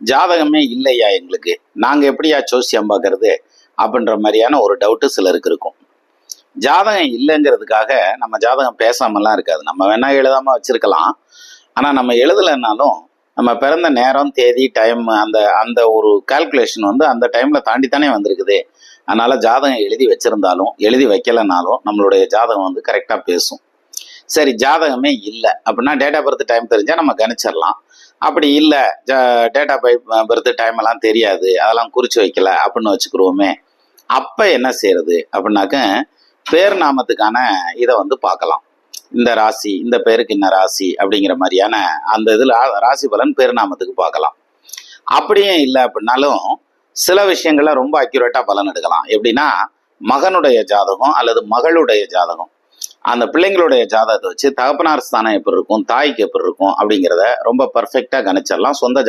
ஜாதகமே இல்லையா எங்களுக்கு, நாங்கள் எப்படியா ஜோசியம் பார்க்கறது அப்படின்ற மாதிரியான ஒரு டவுட்டு சிலருக்கு இருக்கும். ஜாதகம் இல்லைங்கிறதுக்காக நம்ம ஜாதகம் பேசாமலாம் இருக்காது. நம்ம வேணா எழுதாமல் வச்சிருக்கலாம். ஆனால் நம்ம எழுதலைன்னாலும் நம்ம பிறந்த நேரம், தேதி, டைம், அந்த அந்த ஒரு கால்குலேஷன் வந்து அந்த டைமில் தாண்டித்தானே வந்திருக்குது. அதனால் ஜாதகம் எழுதி வச்சுருந்தாலும் எழுதி வைக்கலைனாலும் நம்மளுடைய ஜாதகம் வந்து கரெக்டாக பேசும். சரி, ஜாதகமே இல்லை அப்படின்னா டேட் ஆஃப் பர்த் டைம் தெரிஞ்சால் நம்ம கணிச்சிடலாம். அப்படி இல்லை, டேட் ஆஃப் பர்த் டைம் எல்லாம் தெரியாது, அதெல்லாம் குறித்து வைக்கல அப்படின்னு வச்சுக்கிடுவோமே. அப்போ என்ன செய்யறது அப்படின்னாக்க, பேர் நாமத்துக்கான இதை வந்து பார்க்கலாம். இந்த ராசி, இந்த பேருக்கு என்ன ராசி அப்படிங்கிற மாதிரியான அந்த இதில் ராசி பலன் பேர் நாமத்துக்கு பார்க்கலாம். அப்படியே இல்லை அப்படின்னாலும் சில விஷயங்கள்ல ரொம்ப அக்யூரேட்டாக பலன் எடுக்கலாம். எப்படின்னா, மகனுடைய ஜாதகம் அல்லது மகளுடைய ஜாதகம், அந்த பிள்ளைங்களுடைய ஜாதகத்தை வச்சு தகப்பனார் ஸ்தானம் எப்படி இருக்கும், தாய்க்கு எப்படி இருக்கும் அப்படிங்கிறத ரொம்ப பர்ஃபெக்டாக கணிச்சிடலாம் சொந்த ஜாதகம்.